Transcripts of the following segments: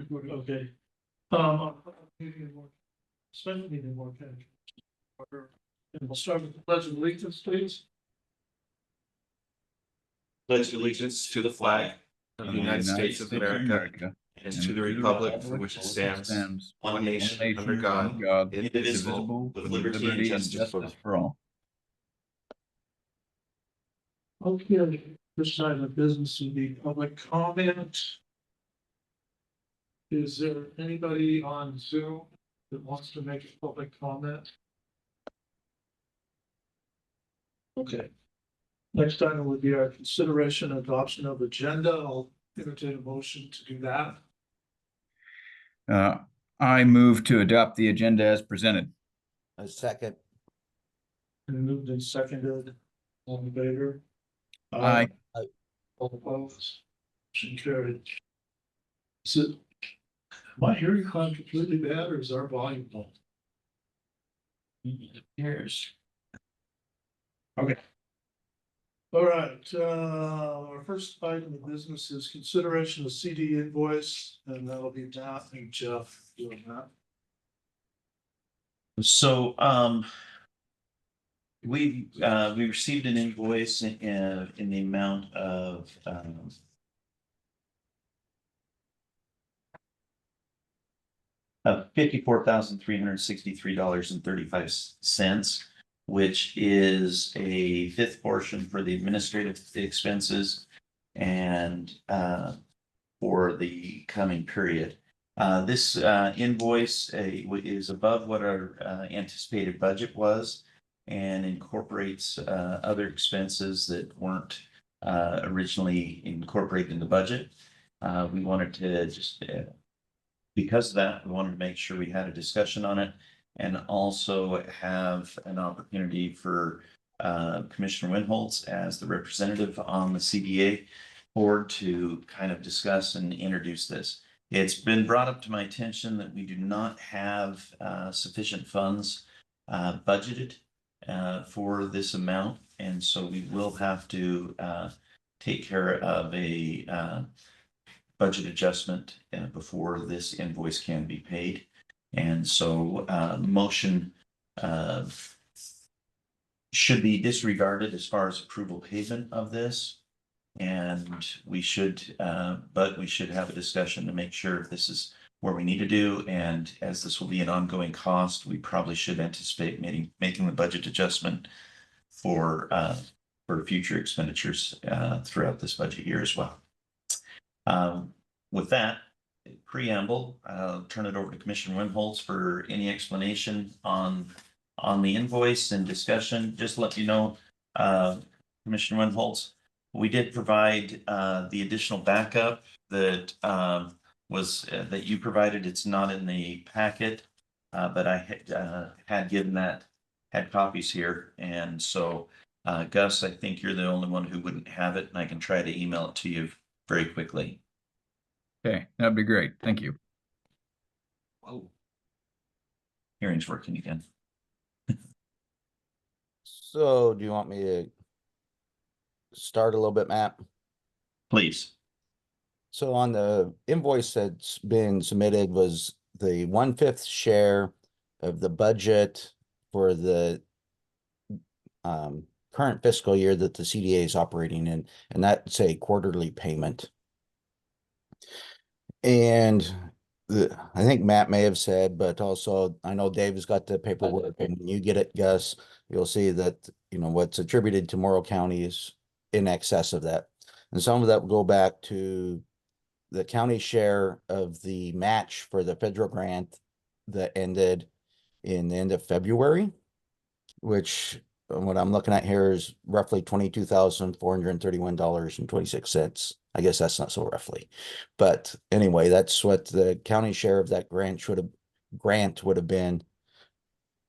Okay. Especially needing more cash. And we'll start with the pledge of allegiance, please. Pledge allegiance to the flag of the United States of America and to the republic for which it stands, one nation under God, indivisible, with liberty and justice for all. Okay, this side of the business will be public comment. Is there anybody on Zoom that wants to make a public comment? Okay. Next item would be our consideration and adoption of agenda. I'll entertain a motion to do that. I move to adopt the agenda as presented. A second. And moved and seconded. All in favor? Aye. All opposed? Motion carried. Is it, am I hearing completely bad or is our volume low? It appears. Okay. All right, our first item of business is consideration of CD invoice, and that'll be Matt and Jeff doing that. So, we received an invoice in the amount of, $54,363.35, which is a fifth portion for the administrative expenses and for the coming period. This invoice is above what our anticipated budget was and incorporates other expenses that weren't originally incorporated in the budget. We wanted to just because of that, we wanted to make sure we had a discussion on it and also have an opportunity for Commissioner Winholtz as the representative on the CDA board to kind of discuss and introduce this. It's been brought up to my attention that we do not have sufficient funds budgeted for this amount. And so we will have to take care of a budget adjustment before this invoice can be paid. And so motion should be disregarded as far as approval payment of this. And we should, but we should have a discussion to make sure if this is where we need to do. And as this will be an ongoing cost, we probably should anticipate making the budget adjustment for future expenditures throughout this budget year as well. With that preamble, I'll turn it over to Commissioner Winholtz for any explanation on the invoice and discussion. Just to let you know, Commissioner Winholtz, we did provide the additional backup that was that you provided. It's not in the packet, but I had given that, had copies here. And so Gus, I think you're the only one who wouldn't have it, and I can try to email it to you very quickly. Okay, that'd be great. Thank you. Whoa. Hearing's working again. So do you want me to start a little bit, Matt? Please. So on the invoice that's been submitted was the 1/5 share of the budget for the current fiscal year that the CDA is operating in, and that's a quarterly payment. And I think Matt may have said, but also I know Dave's got the paperwork, and when you get it, Gus, you'll see that, you know, what's attributed to Morrow County is in excess of that. And some of that will go back to the county share of the match for the federal grant that ended in the end of February, which what I'm looking at here is roughly $22,431.26. I guess that's not so roughly, but anyway, that's what the county share of that grant would have been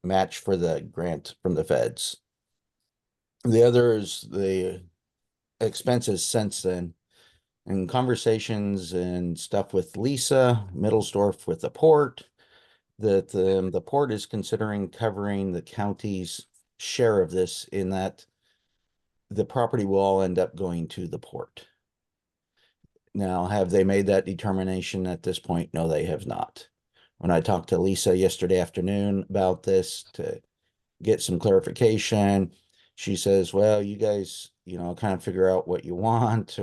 match for the grant from the feds. The other is the expenses since then, and conversations and stuff with Lisa Middlesdorf with the port, that the port is considering covering the county's share of this, in that the property will all end up going to the port. Now, have they made that determination at this point? No, they have not. When I talked to Lisa yesterday afternoon about this to get some clarification, she says, well, you guys, kind of figure out what you want,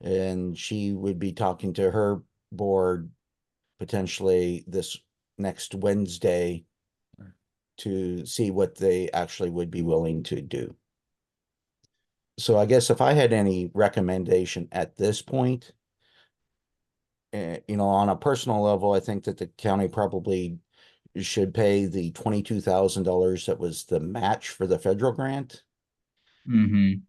and she would be talking to her board potentially this next Wednesday to see what they actually would be willing to do. So I guess if I had any recommendation at this point, on a personal level, I think that the county probably should pay the $22,000 that was the match for the federal grant. Mm-hmm.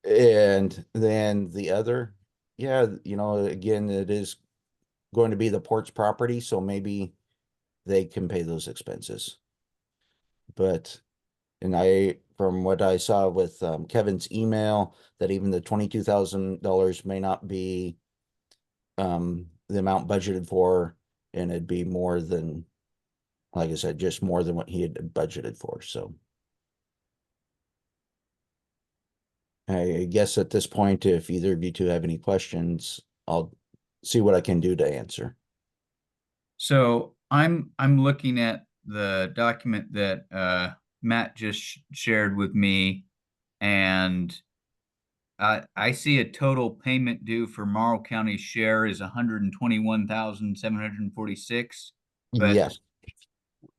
And then the other, yeah, again, it is going to be the port's property, so maybe they can pay those expenses. But, from what I saw with Kevin's email, that even the $22,000 may not be the amount budgeted for, and it'd be more than, like I said, just more than what he had budgeted for. So I guess at this point, if either of you two have any questions, I'll see what I can do to answer. So I'm looking at the document that Matt just shared with me, and I see a total payment due for Morrow County share is 121,746, but Yes.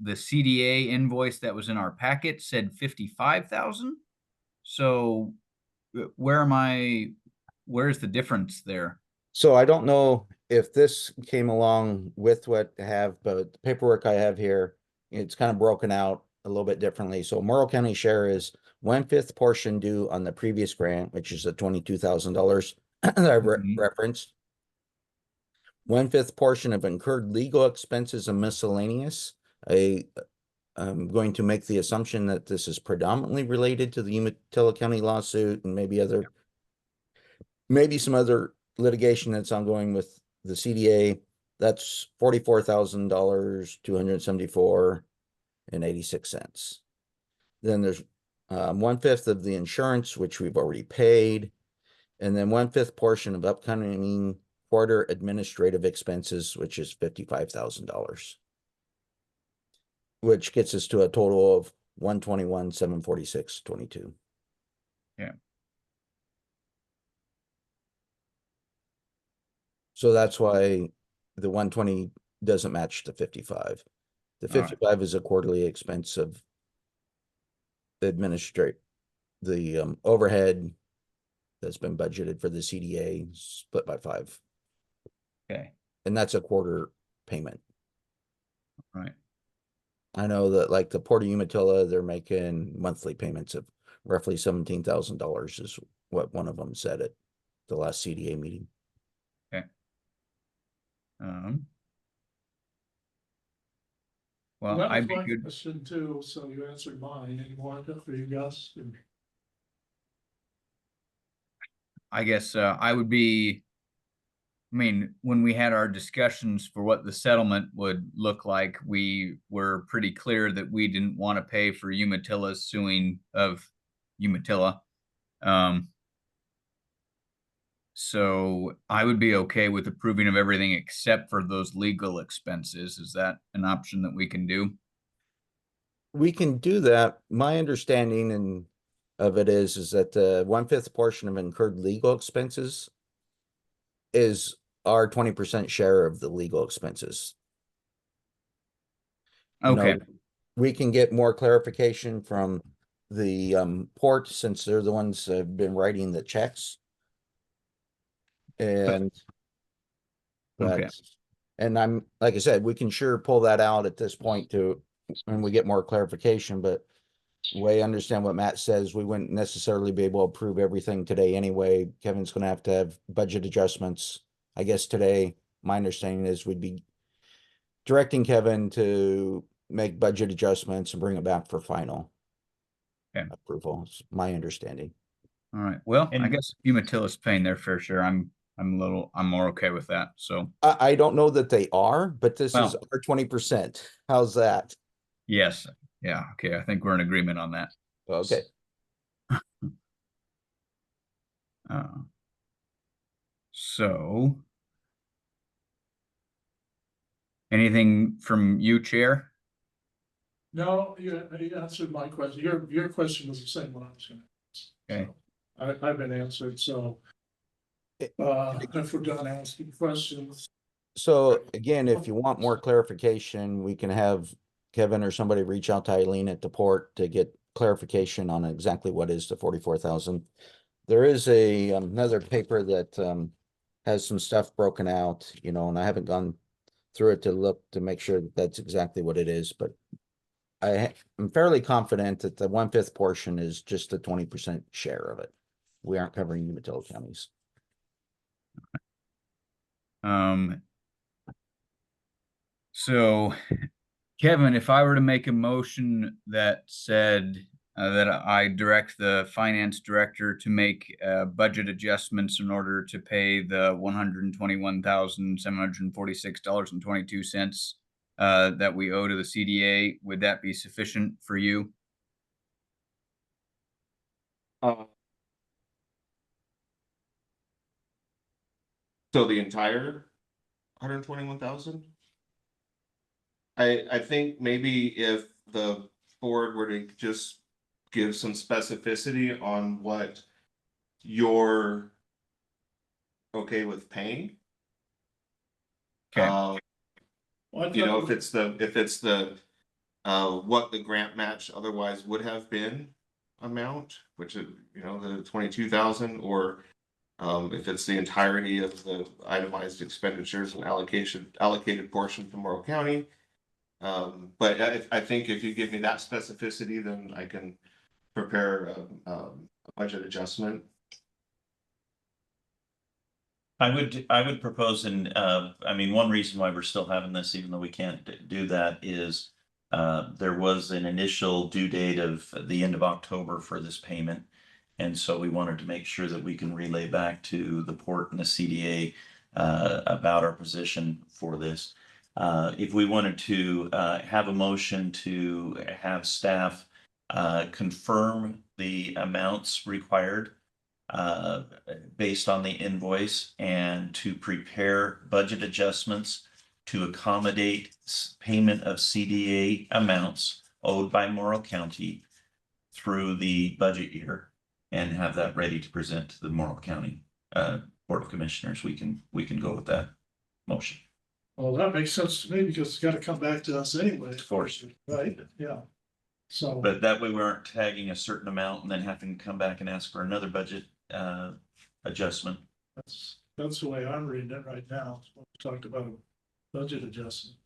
the CDA invoice that was in our packet said 55,000. So where's the difference there? So I don't know if this came along with what I have, but the paperwork I have here, it's kind of broken out a little bit differently. So Morrow County share is 1/5 portion due on the previous grant, which is the $22,000 that I Mhm. referenced. 1/5 portion of incurred legal expenses and miscellaneous. I'm going to make the assumption that this is predominantly related to the Umatilla County lawsuit and maybe some other litigation that's ongoing with the CDA. That's $44,000, 274.86. Then there's 1/5 of the insurance, which we've already paid, and then 1/5 portion of upcoming quarter administrative expenses, which is $55,000, which gets us to a total of 121,746.22. Yeah. So that's why the 120 doesn't match the 55. The All right. 55 is a quarterly expense of administrate the overhead that's been budgeted for the CDA split by 5. Okay. And that's a quarter payment. All right. I know that like the Port of Umatilla, they're making monthly payments of roughly $17,000 is what one of them said at the last CDA meeting. Okay. Well, That was I'd be my good. question too, so you answered mine. Any more for you guys? I guess I would be. I mean, when we had our discussions for what the settlement would look like, we were pretty clear that we didn't want to pay for Umatilla suing of Umatilla. So I would be okay with approving of everything except for those legal expenses. Is that an option that we can do? We can do that. My understanding of it is that the 1/5 portion of incurred legal expenses is our 20% share of the legal expenses. Okay. We can get more clarification from the port, since they're the ones that have been writing the checks. Okay. And I'm, like I said, we can sure pull that out at this point when we get more clarification, but the way I understand what Matt says, we wouldn't necessarily be able to approve everything today anyway. Kevin's gonna have to have budget adjustments. I guess today, my understanding is we'd be directing Kevin to make budget adjustments and bring it back for final Okay. approval. It's my understanding. All right. Well, I And- guess Umatilla's paying their fair share. I'm more okay with that. So I don't know that they are, but this is Well- our 20%. How's that? yes. Yeah. Okay. I think we're in agreement on that. Okay. So. Anything from you, Chair? No, you answered my question. Your question was the same one I was gonna ask. Okay. So, I've been answered, so. If we're done asking questions, So again, if you want more clarification, we can have Kevin or somebody reach out to Eileen at the port to get clarification on exactly what is the 44,000. There is another paper that has some stuff broken out, you know, and I haven't gone through it to look to make sure that that's exactly what it is, but I'm fairly confident that the 1/5 portion is just the 20% share of it. We aren't covering Umatilla counties. So Kevin, if I were to make a motion that said that I direct the finance director to make budget adjustments in order to pay the $121,746.22 that we owe to the CDA, would that be sufficient for you? So the entire 121,000? I think maybe if the board were to just give some specificity on what you're okay with paying. Okay. well, I You know, thought- if it's the what the grant match otherwise would have been amount, which is, you know, the 22,000, or if it's the entirety of the itemized expenditures and allocated portion from Morrow County. But I think if you give me that specificity, then I can prepare a budget adjustment. I would propose, and I mean, one reason why we're still having this, even though we can't do that, is there was an initial due date of the end of October for this payment. And so we wanted to make sure that we can relay back to the port and the CDA about our position for this. If we wanted to have a motion to have staff confirm the amounts required based on the invoice, and to prepare budget adjustments to accommodate payment of CDA amounts owed by Morrow County through the budget year, and have that ready to present to the Morrow County Board of Commissioners, we can go with that motion. Well, that makes sense to me because it's gotta come back to us anyway. Of course. Right, yeah. So, But that way we aren't tagging a certain amount and then having to come back and ask for another budget adjustment. that's the way I'm reading it right now. We talked about a budget adjustment.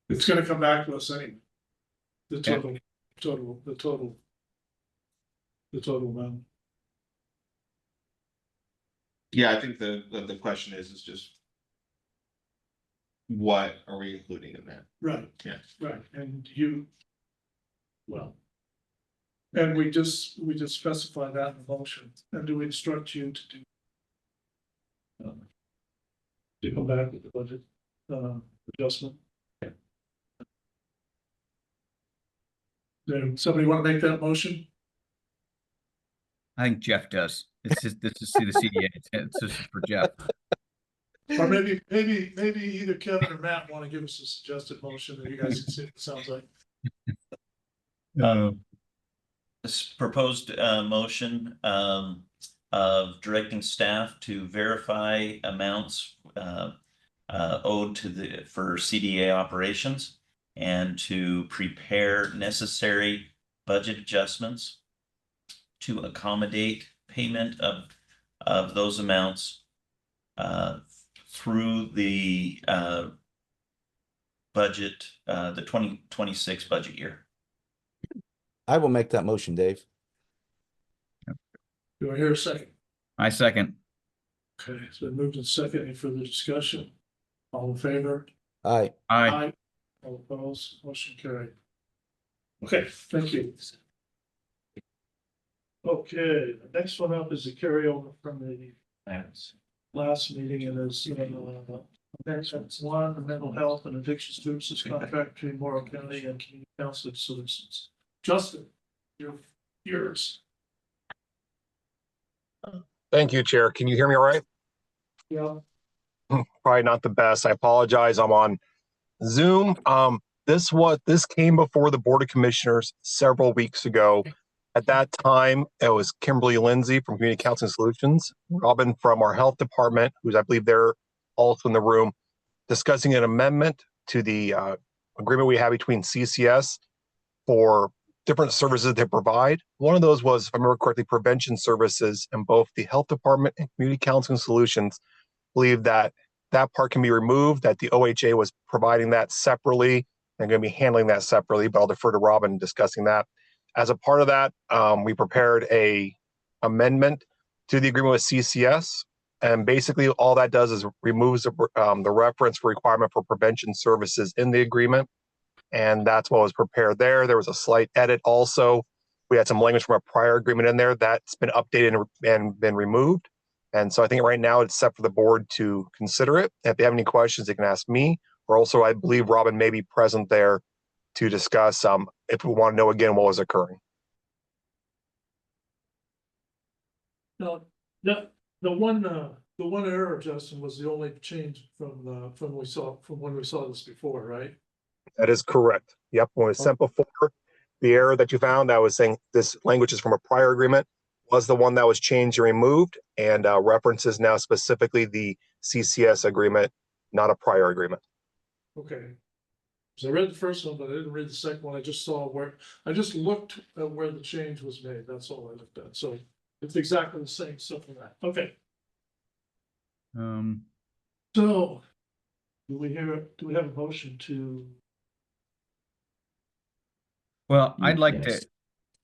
It's gonna come back to us anyway. The total amount. Yeah, I think the question is just what are we including in that? Right. Yeah. Right, and well. And we just specify that in the motion, and do we instruct you to do? To come back with the budget, adjustment? Then somebody want to make that motion? I think Jeff does. This is the CDA. This is for Jeff. Or maybe either Kevin or Matt want to give us a suggested motion that you guys can see what it sounds like. This proposed motion of directing staff to verify amounts owed for CDA operations, and to prepare necessary budget adjustments to accommodate payment of those amounts through the budget, the 2026 budget year. I will make that motion, Dave. Do I hear a second? I second. Okay, so moved in second. Any further discussion? All in favor? Aye. Aye. All opposed, motion carried. Okay, thank you. Okay, the next one up is a carryover from the last meeting, and is that's one, the mental health and addiction services contract between Morrow County and Community Counseling Solutions. Justin, yours. Thank you, Chair. Can you hear me all right? Yeah. Probably not the best. I apologize. I'm on Zoom. This came before the Board of Commissioners several weeks ago. At that time, it was Kimberly Lindsay from Community Counseling Solutions, Robin from our Health Department, who's I believe they're also in the room, discussing an amendment to the agreement we have between CCS for different services they provide. One of those was, if I remember correctly, prevention services, and both the Health Department and Community Counseling Solutions believe that that part can be removed, that the OHA was providing that separately and going to be handling that separately, but I'll defer to Robin discussing that. As a part of that, we prepared a amendment to the agreement with CCS. And basically all that does is removes the reference requirement for prevention services in the agreement. And that's what was prepared there. There was a slight edit also. We had some language from a prior agreement in there that's been updated and been removed. And so I think right now it's set for the board to consider it. If they have any questions, they can ask me, or also I believe Robin may be present there to discuss if we want to know again what was occurring. No, the one error, Justin, was the only change from when we saw this before, right? That is correct. Yep. When it was sent before, the error that you found, I was saying this language is from a prior agreement, was the one that was changed and removed, and references now specifically the CCS agreement, not a prior agreement. Okay. So I read the first one, but I didn't read the second one. I just looked at where the change was made. That's all I looked at. So it's exactly the same stuff from that. Okay. So do we have a motion to? Well, I'd like Yes. to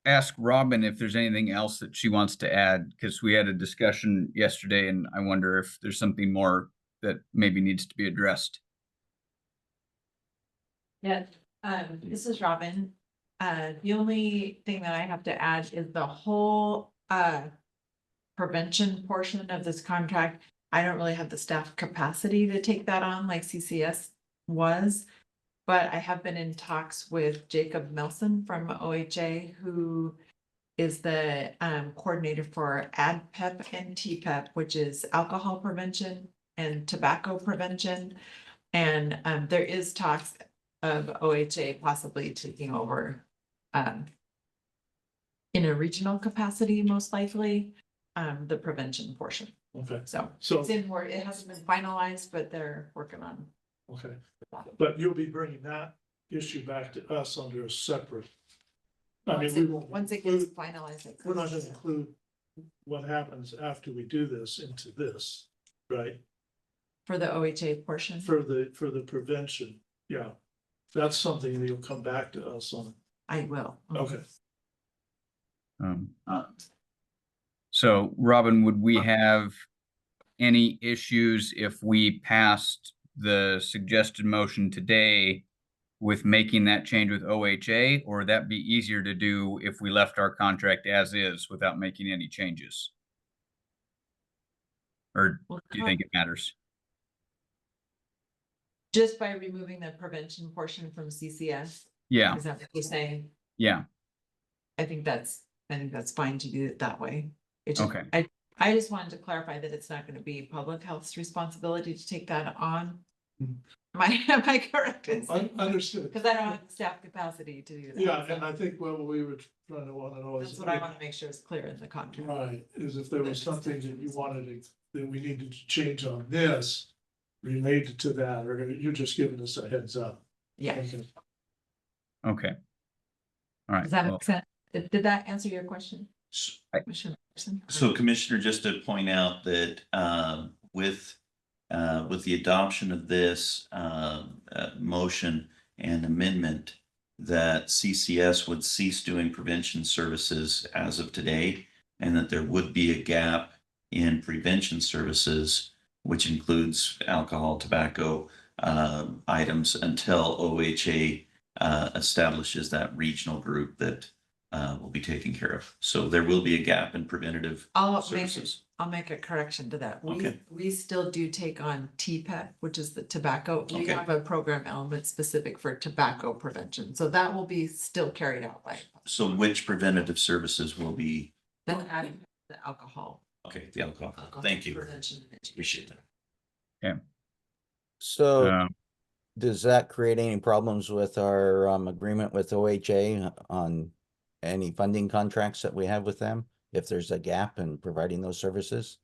ask Robin if there's anything else that she wants to add, because we had a discussion yesterday and I wonder if there's something more that maybe needs to be addressed. Yeah, this is Robin. The only thing that I have to add is the whole prevention portion of this contract. I don't really have the staff capacity to take that on like CCS was. But I have been in talks with Jacob Melson from OHA, who is the coordinator for ADPEP and TPEP, which is alcohol prevention and tobacco prevention. And there is talks of OHA possibly taking over in a regional capacity, most likely, the prevention portion. Okay. So So, it's in where it hasn't been finalized, but they're working on. okay, but you'll be bringing that issue back to us under a separate. I mean, we won't. Once it gets finalized. We're not gonna include what happens after we do this into this, right? For the OHA portion. For the prevention, yeah. That's something that you'll come back to us on. I will. Okay. So Robin, would we have any issues if we passed the suggested motion today with making that change with OHA, or would that be easier to do if we left our contract as is without making any changes? Or do you think it matters? Just by removing the prevention portion from CCS? Yeah, Is that what you're saying? yeah, I think that's fine to do it that way. It just, okay. I just wanted to clarify that it's not gonna be public health's responsibility to take that on. Am I correct? Understood. Because I don't have the staff capacity to do that. Yeah, so and I think what we were trying to want to know is. That's what I want to make sure is clear in the contract. Right, is if there was something that you wanted to, that we needed to change on this related to that, or you're just giving us a heads up. Yeah. Okay. All right. Does that well, make sense? Did that answer your question? I- Commissioner Anderson? So Commissioner, just to point out that with the adoption of this motion and amendment, that CCS would cease doing prevention services as of today, and that there would be a gap in prevention services, which includes alcohol, tobacco items, until OHA establishes that regional group that will be taken care of. So there will be a gap in preventative services. I'll make a correction to that. Okay. We still do take on TPEP, which is the tobacco. We Okay. have a program element specific for tobacco prevention. So that will be still carried out by. So which preventative services will be? Then adding the alcohol Okay, the alcohol. Thank you. Prevention. Appreciate that. So Um, does that create any problems with our agreement with OHA on any funding contracts that we have with them? If there's a gap in providing those services?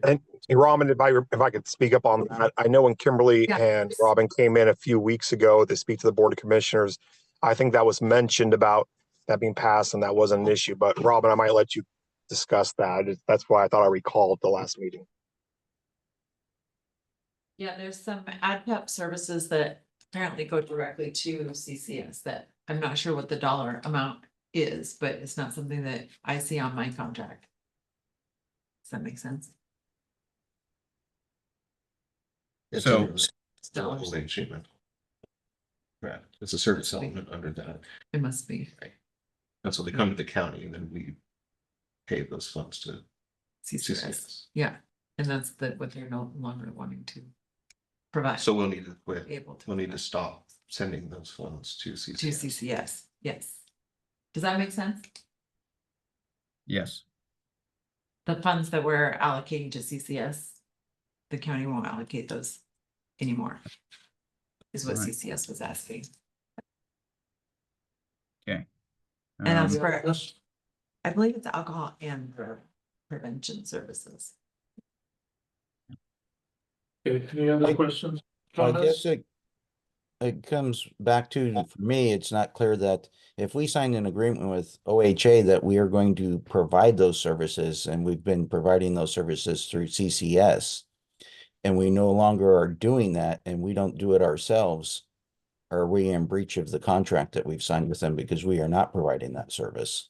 And hey, Robin, if I could speak up on that, I know when Kimberly Yeah. and Robin came in a few weeks ago to speak to the Board of Commissioners, I think that was mentioned about that being passed and that wasn't an issue, but Robin, I might let you discuss that. That's why I thought I recalled the last meeting. Yeah, there's some AdPep services that apparently go directly to CCS that I'm not sure what the dollar amount is, but it's not something that I see on my contract. Does that make sense? It's So- in- It's dollars. Right, it's a service element under that. It must be That's what they come to the county and then we pay those funds to CCS. CCS. Yeah, and that's what they're no longer wanting to provide. So we'll need to quit. Able to We'll need to provide stop sending those funds to to CCS. CCS. Yes. Does that make sense? yes, The funds that we're allocating to CCS, the county won't allocate those anymore. Is what Right. CCS was asking. okay. And that's Um, for, I believe it's alcohol and prevention services. Okay, any other questions? I guess Comments? it comes back to, for me, it's not clear that if we signed an agreement with OHA that we are going to provide those services and we've been providing those services through CCS and we no longer are doing that and we don't do it ourselves, are we in breach of the contract that we've signed with them because we are not providing that service?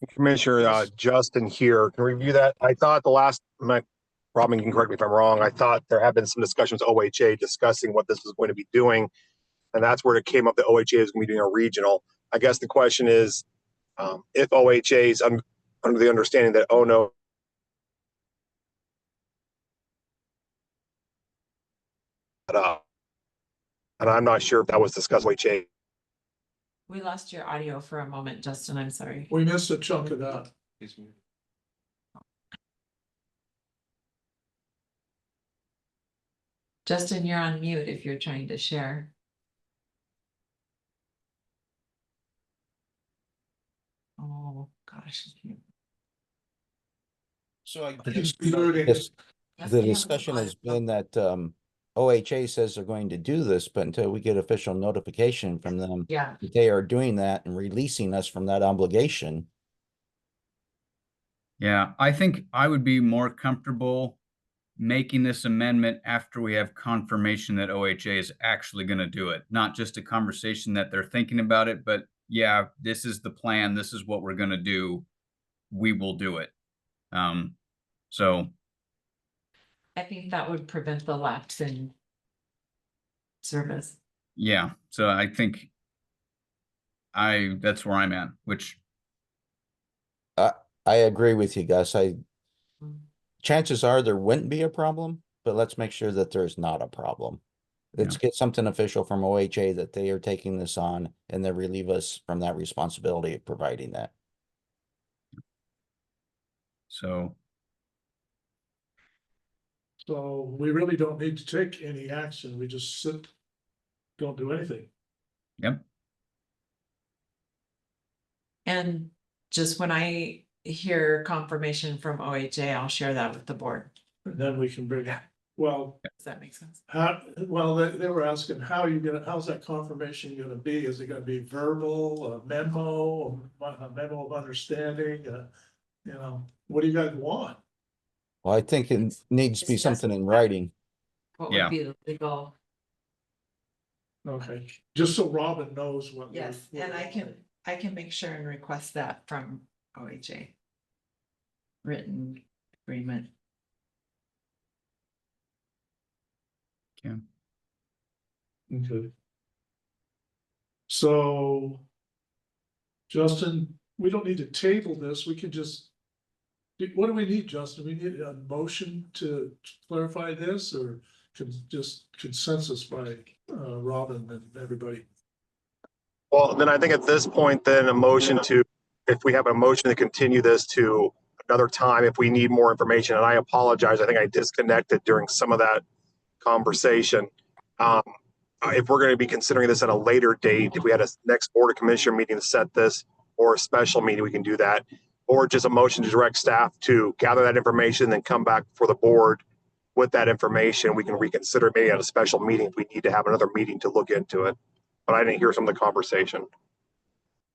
Commissioner Justin here can review that. I thought Robin can correct me if I'm wrong. I thought there had been some discussions with OHA discussing what this was going to be doing. And that's where it came up that OHA is going to be doing a regional. I guess the question is, if OHA is under the understanding that, oh no, and I'm not sure if that was discussed with OHA. We lost your audio for a moment, Justin. I'm sorry. We missed a chunk of that. Justin, you're on mute if you're trying to share. Oh, gosh. So I He's muting. guess Yes, the we have discussion a- has been that OHA says they're going to do this, but until we get official notification from them Yeah, that they are doing that and releasing us from that obligation. yeah, I think I would be more comfortable making this amendment after we have confirmation that OHA is actually going to do it, not just a conversation that they're thinking about it, but yeah, this is the plan. This is what we're going to do. We will do it. So I think that would prevent the lapse in service. yeah, so I think that's where I'm at, which I agree with you, Gus. Chances are there wouldn't be a problem, but let's make sure that there's not a problem. Let's get something official from OHA that they are taking this on and they relieve us from that responsibility of providing that. so So we really don't need to take any action. We just sit, don't do anything. yep. And just when I hear confirmation from OHA, I'll share that with the board. And then we can bring, well, Does that make sense? they were asking, how's that confirmation gonna be? Is it gonna be verbal, a memo of understanding, what do you guys want? Well, I think it needs to be It's just- something in writing. What Yeah. would be the legal? Okay, just so Robin knows what. Yes, and I can make sure and request that from OHA. Written agreement. Okay. So. Justin, we don't need to table this, we can just. What do we need, Justin? We need a motion to clarify this or just consensus by Robin and everybody? Well, then I think at this point, then a motion to, if we have a motion to continue this to another time, if we need more information, and I apologize, I think I disconnected during some of that conversation. If we're going to be considering this at a later date, if we had a next Board of Commissioner meeting to set this, or a special meeting, we can do that. Or just a motion to direct staff to gather that information, then come back for the board with that information. We can reconsider maybe at a special meeting if we need to have another meeting to look into it. But I didn't hear some of the conversation.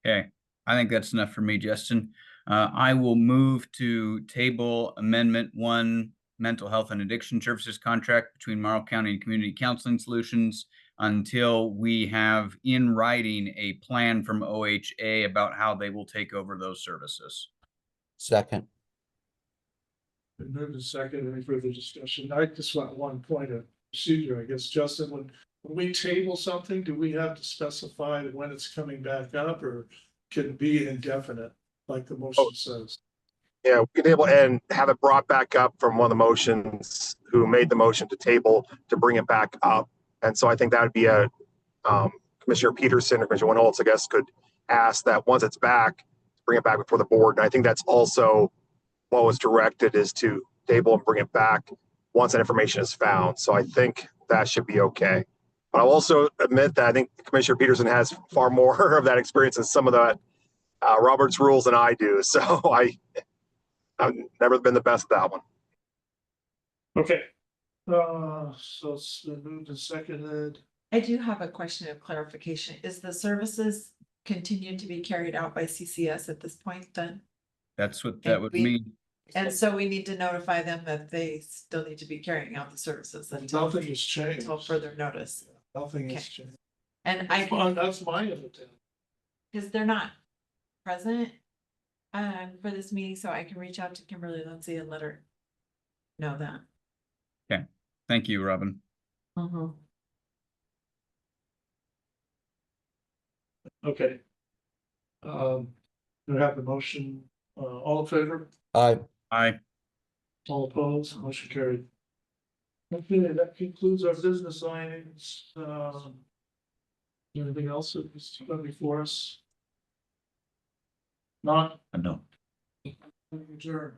Okay, I think that's enough for me, Justin. I will move to table Amendment 1, Mental Health and Addiction Services Contract between Morrow County and Community Counseling Solutions until we have in writing a plan from OHA about how they will take over those services. Second. Been moved and second. Any further discussion? I just want one point of procedure, I guess, Justin, when we table something, do we have to specify when it's coming back up, or can it be indefinite, like the motion says? Yeah, we could able and have it brought back up from one of the motions who made the motion to table to bring it back up. And so I think that would be a Commissioner Peterson or Commissioner Winholtz, I guess, could ask that once it's back, bring it back before the board. And I think that's also what was directed, is to table and bring it back once that information is found. So I think that should be okay. But I'll also admit that I think Commissioner Peterson has far more of that experience in some of the Robert's rules than I do. So I've never been the best at that one. Okay. So it's been moved and seconded. I do have a question of clarification. Is the services continuing to be carried out by CCS at this point then? That's what that would we- mean. And so we need to notify them that they still need to be carrying out the services until Nothing has changed. further notice. Nothing has Okay. changed. And I can, That's my intent. because they're not present for this meeting, so I can reach out to Kimberly Lindsay and let her know that. Thank you, Robin. Okay. We have the motion, all in favor, Aye. Aye. all opposed, motion carried. Okay, that concludes our business items. Anything else that is before us? Not No. adjourned.